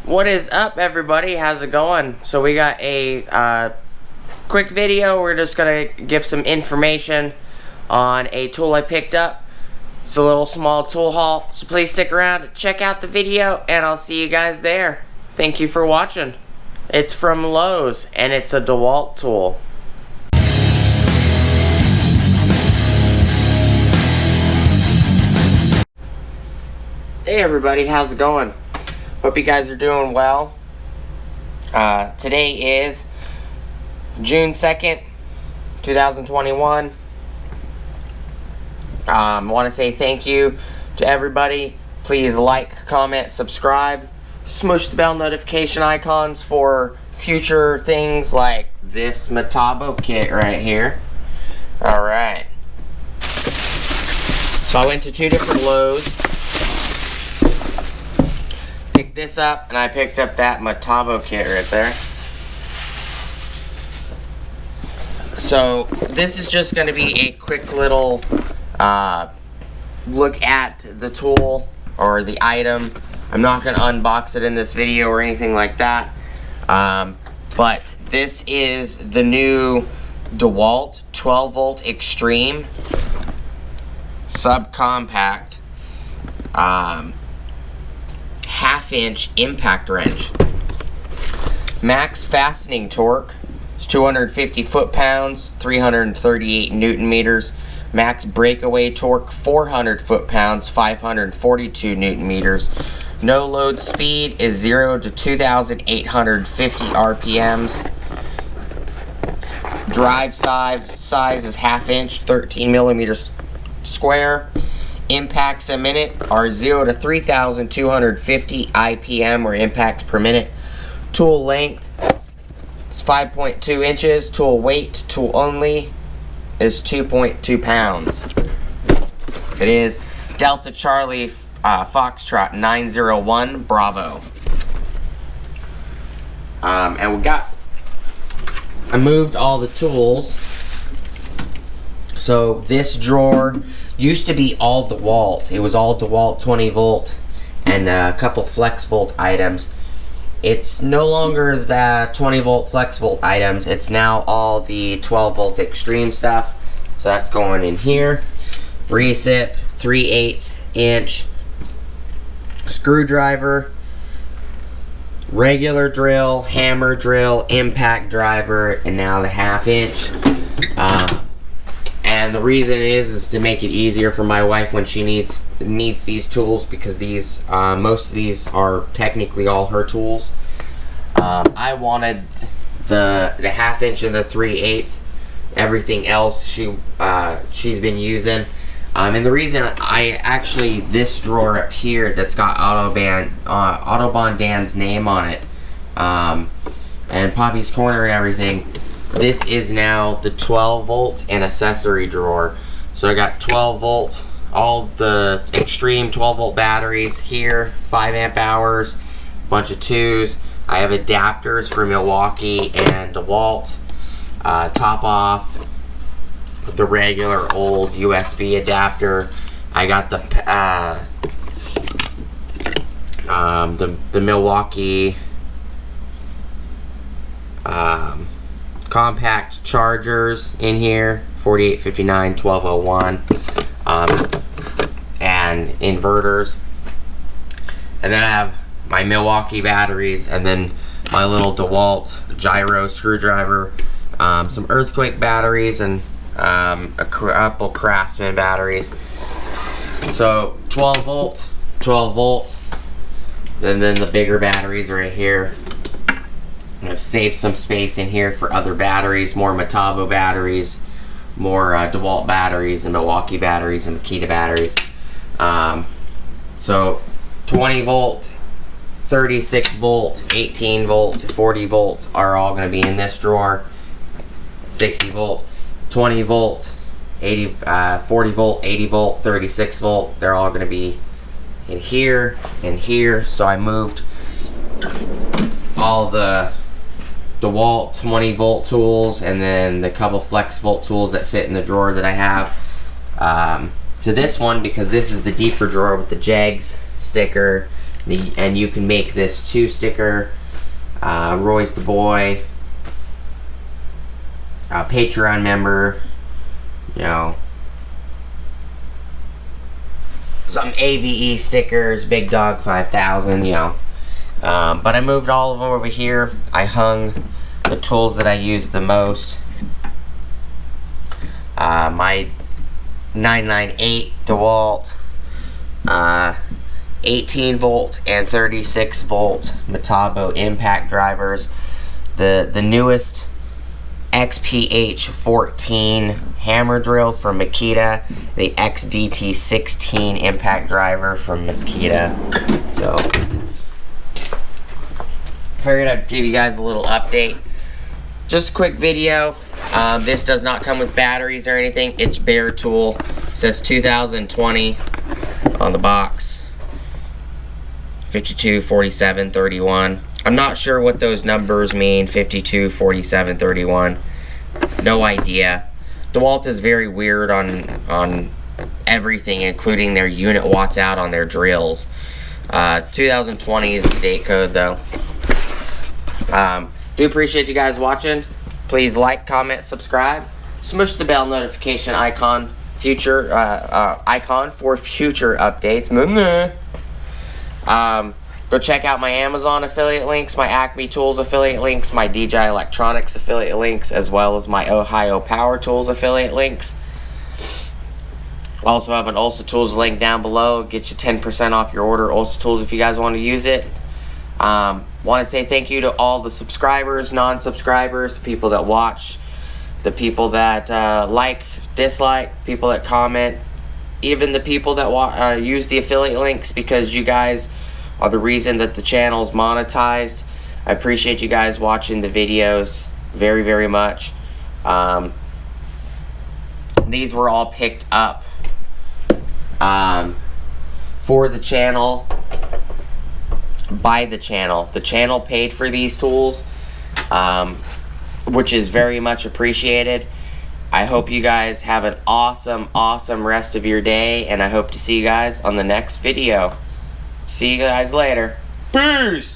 What is up, everybody? How's it going? So we got a quick video. We're just gonna give some information on a tool I picked up. It's a little small tool haul, so please stick around, check out the video, and I'll see you guys there. Thank you for watching. It's from Lowe's, and it's a Dewalt tool. Hey everybody, how's it going? Hope you guys are doing well. Today is June 2nd, 2021. I want to say thank you to everybody. Please like, comment, subscribe. Smush the bell notification icons for future things like this Metabo kit right here. Alright. So I went to two different Lowe's. Picked this up, and I picked up that Metabo kit right there. So this is just going to be a quick little look at the tool or the item. I'm not going to unbox it in this video or anything like that. But this is the new Dewalt 12V Xtreme subcompact half-inch impact wrench. Max fastening torque is 250 foot-pounds, 338 Newton-meters. Max breakaway torque 400 foot-pounds, 542 Newton-meters. No load speed is 0 to 2,850 RPMs. Drive size is half-inch, 13 millimeters square. Impacts a minute are 0 to 3,250 IPM, or impacts per minute. Tool length is 5.2 inches. Tool weight, tool only, is 2.2 pounds. It is Delta Charlie Foxtrot 901 Bravo. And I moved all the tools. So this drawer used to be all Dewalt. It was all Dewalt 20 volt and a couple flex volt items. It's no longer the 20 volt flex volt items. It's now all the 12 volt Xtreme stuff. So that's going in here. Recip, 3/8 inch screwdriver, regular drill, hammer drill, impact driver, and now the half-inch. And the reason is to make it easier for my wife when she needs these tools, because these most of these are technically all her tools. I wanted the half-inch and the 3/8. Everything else she's been using. And the reason this drawer up here that's got Autobahn Dan's name on it, and Poppy's Corner and everything, this is now the 12 volt and accessory drawer. So I got 12 volt, all the Xtreme 12 volt batteries here, 5 amp hours, bunch of 2s. I have adapters for Milwaukee and Dewalt. Top off the regular old USB adapter. I got the Milwaukee compact chargers in here, 4859, 1201, and inverters. And then I have my Milwaukee batteries, and then my little Dewalt gyro screwdriver, some earthquake batteries, and a couple Craftsman batteries. So 12 volt, and then the bigger batteries right here. I'm going to save some space in here for other batteries, more Metabo batteries, more Dewalt batteries, and Milwaukee batteries, and Makita batteries. So 20 volt, 36 volt, 18 volt, 40 volt are all going to be in this drawer. 60 volt, 20 volt, 40 volt, 80 volt, 36 volt, they're all going to be in here and here. So I moved all the Dewalt 20 volt tools and then the couple flex volt tools that fit in the drawer that I have to this one, because this is the deeper drawer with the JEGS sticker And you can make this 2 sticker, Roy's the boy, Patreon member, you know, some AVE stickers, Big Dog 5000, you know. But I moved all of them over here. I hung the tools that I use the most. My 998 Dewalt 18 volt and 36 volt Metabo impact drivers, the newest XPH 14 hammer drill from Makita, the XDT 16 impact driver from Makita. So figured I'd give you guys a little update. Just a quick video. This does not come with batteries or anything. It's bare tool. It says 2020 on the box. 52, 47, 31. I'm not sure what those numbers mean. 52, 47, 31. No idea. Dewalt is very weird on everything, including their unit watts out on their drills. 2020 is the date code though. Do appreciate you guys watching. Please like, comment, subscribe. Smush the bell notification icon icon for future updates. Go check out my Amazon affiliate links, my Acme Tools affiliate links, my DJI Electronics affiliate links, as well as my Ohio Power Tools affiliate links. Also have an Ulsa Tools link down below. Get you 10% off your order. Ulsa Tools if you guys want to use it. Want to say thank you to all the subscribers, non-subscribers, the people that watch, the people that like, dislike, people that comment, even the people that use the affiliate links, because you guys are the reason that the channel's monetized. I appreciate you guys watching the videos very, very much. These were all picked up for the channel, by the channel. The channel paid for these tools, which is very much appreciated. I hope you guys have an awesome, awesome rest of your day, and I hope to see you guys on the next video. See you guys later. Peace!